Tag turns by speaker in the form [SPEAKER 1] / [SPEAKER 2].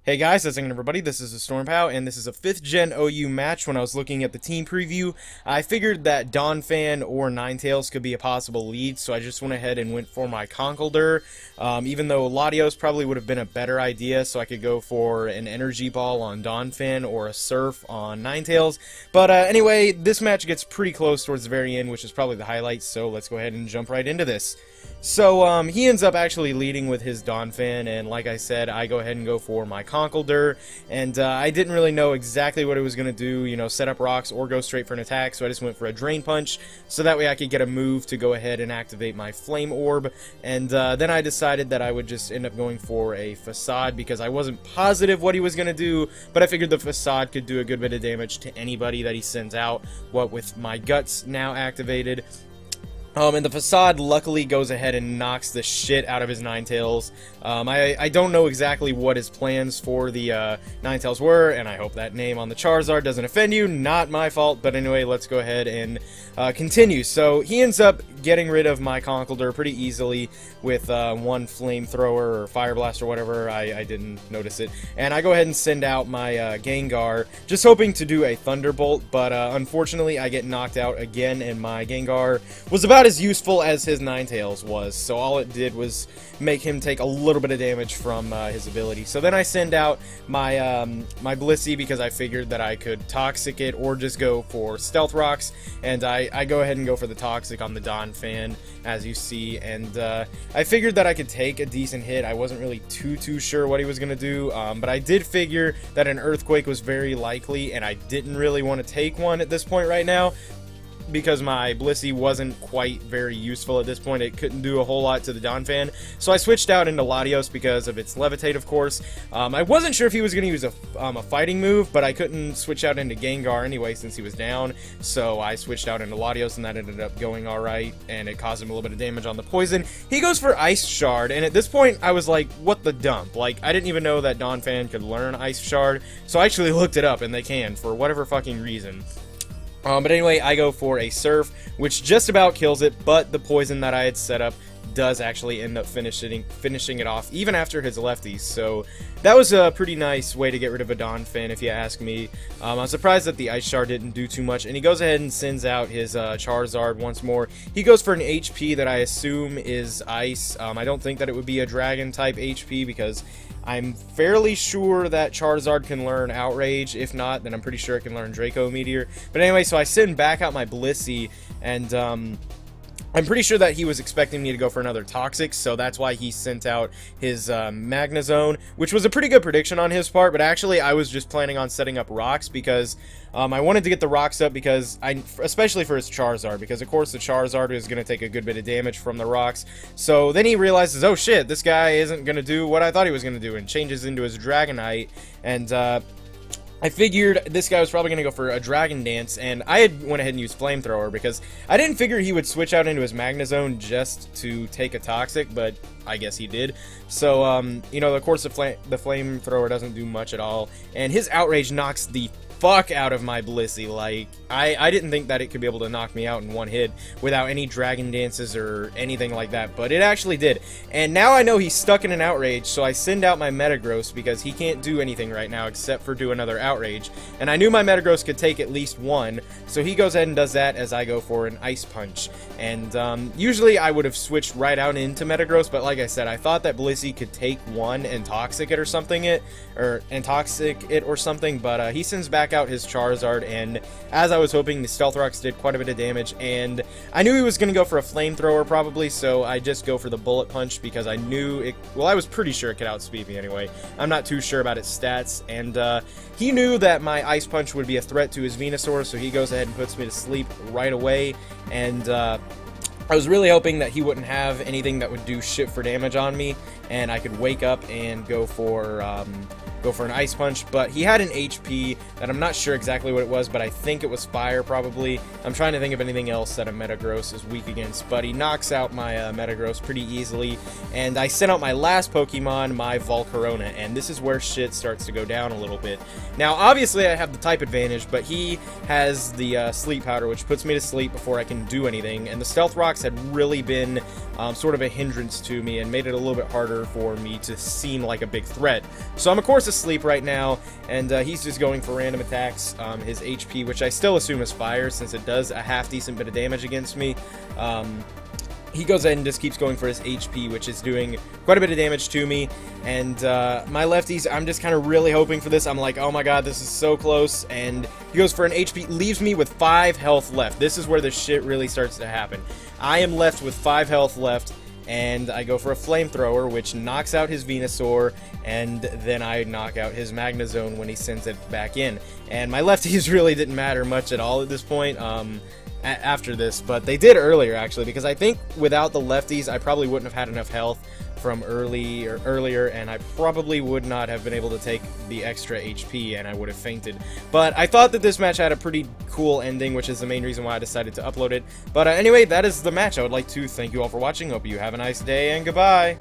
[SPEAKER 1] Hey guys, how's it going everybody? This is TheStormPow, and this is a 5th Gen OU match. When I was looking at the team preview, I figured that Donphan or Ninetales could be a possible lead, so I just went ahead and went for my Conkeldurr, even though Latios probably would have been a better idea, so I could go for an Energy Ball on Donphan or a Surf on Ninetales. But anyway, this match gets pretty close towards the very end, which is probably the highlight, so let's go ahead and jump right into this. So, he ends up actually leading with his Donphan, and like I said, I go ahead and go for my Conkeldurr, and I didn't really know exactly what it was going to do, you know, set up rocks or go straight for an attack, so I just went for a Drain Punch, so that way I could get a move to go ahead and activate my Flame Orb, and then I decided that I would just end up going for a Facade, because I wasn't positive what he was going to do, but I figured the Facade could do a good bit of damage to anybody that he sends out, what with my Guts now activated. And the Facade luckily goes ahead and knocks the shit out of his Ninetales. I don't know exactly what his plans for the Ninetales were, and I hope that name on the Charizard doesn't offend you. Not my fault, but anyway, let's go ahead and continue. So he ends up getting rid of my Conkeldurr pretty easily with one Flamethrower or Fire Blast or whatever. I didn't notice it. And I go ahead and send out my Gengar, just hoping to do a Thunderbolt, but unfortunately I get knocked out again, and my Gengar was about as useful as his Ninetales was, so all it did was make him take a little bit of damage from his ability. So then I send out my my Blissey, because I figured that I could Toxic it or just go for Stealth Rocks, and I go ahead and go for the Toxic on the Donphan, as you see, and I figured that I could take a decent hit. I wasn't really too sure what he was going to do, but I did figure that an Earthquake was very likely, and I didn't really want to take one at this point right now, because my Blissey wasn't quite very useful at this point. It couldn't do a whole lot to the Donphan, so I switched out into Latios because of its Levitate, of course. I wasn't sure if he was going to use a fighting move, but I couldn't switch out into Gengar anyway since he was down, so I switched out into Latios, and that ended up going alright, and it caused him a little bit of damage on the poison. He goes for Ice Shard, and at this point I was like, what the dump? Like, I didn't even know that Donphan could learn Ice Shard, so I actually looked it up, and they can, for whatever fucking reason. But anyway, I go for a Surf, which just about kills it, but the poison that I had set up does actually end up finishing it off, even after his lefties, so that was a pretty nice way to get rid of a Donphan, if you ask me. I'm surprised that the Ice Shard didn't do too much, and he goes ahead and sends out his Charizard once more. He goes for an HP that I assume is Ice. I don't think that it would be a Dragon-type HP, because I'm fairly sure that Charizard can learn Outrage. If not, then I'm pretty sure it can learn Draco Meteor. But anyway, so I send back out my Blissey, and I'm pretty sure that he was expecting me to go for another Toxic, so that's why he sent out his Magnezone, which was a pretty good prediction on his part, but actually I was just planning on setting up Rocks, because I wanted to get the Rocks up, because especially for his Charizard, because of course the Charizard is going to take a good bit of damage from the Rocks. So then he realizes, oh shit, this guy isn't going to do what I thought he was going to do, and changes into his Dragonite, and I figured this guy was probably going to go for a Dragon Dance, and I had went ahead and used Flamethrower, because I didn't figure he would switch out into his Magnezone just to take a Toxic, but I guess he did. So, you know, of course the Flamethrower doesn't do much at all, and his Outrage knocks the fuck out of my Blissey. Like, I didn't think that it could be able to knock me out in one hit without any Dragon Dances or anything like that, but it actually did. And now I know he's stuck in an Outrage, so I send out my Metagross, because he can't do anything right now except for do another Outrage. And I knew my Metagross could take at least one, so he goes ahead and does that as I go for an Ice Punch. And usually I would have switched right out into Metagross, but like I said, I thought that Blissey could take one and Toxic it or something, but he sends back out his Charizard, and as I was hoping, the Stealth Rocks did quite a bit of damage, and I knew he was going to go for a Flamethrower probably, so I just go for the Bullet Punch, because I knew it, well, I was pretty sure it could outspeed me anyway. I'm not too sure about its stats, and he knew that my Ice Punch would be a threat to his Venusaur, so he goes ahead and puts me to sleep right away, and I was really hoping that he wouldn't have anything that would do shit for damage on me, and I could wake up and go for an Ice Punch, but he had an HP that I'm not sure exactly what it was, but I think it was Fire probably. I'm trying to think of anything else that a Metagross is weak against, but he knocks out my Metagross pretty easily, and I sent out my last Pokemon, my Volcarona, and this is where shit starts to go down a little bit. Now, obviously I have the type advantage, but he has the Sleep Powder, which puts me to sleep before I can do anything, and the Stealth Rocks had really been sort of a hindrance to me and made it a little bit harder for me to seem like a big threat. So I'm of course asleep right now, and he's just going for random attacks. His HP, which I still assume is fire, since it does a half-decent bit of damage against me. He goes ahead and just keeps going for his HP, which is doing quite a bit of damage to me. And my lefties, I'm just kind of really hoping for this. I'm like, oh my god, this is so close. And he goes for an HP, leaves me with 5 health left. This is where the shit really starts to happen. I am left with 5 health left, and I go for a flamethrower, which knocks out his Venusaur, and then I knock out his Magnezone when he sends it back in. And my lefties really didn't matter much at all at this point. After this, but they did earlier actually, because I think without the lefties I probably wouldn't have had enough health from earlier, and I probably would not have been able to take the extra HP, and I would have fainted. But I thought that this match had a pretty cool ending, which is the main reason why I decided to upload it. But anyway, that is the match. I would like to thank you all for watching. Hope you have a nice day, and goodbye.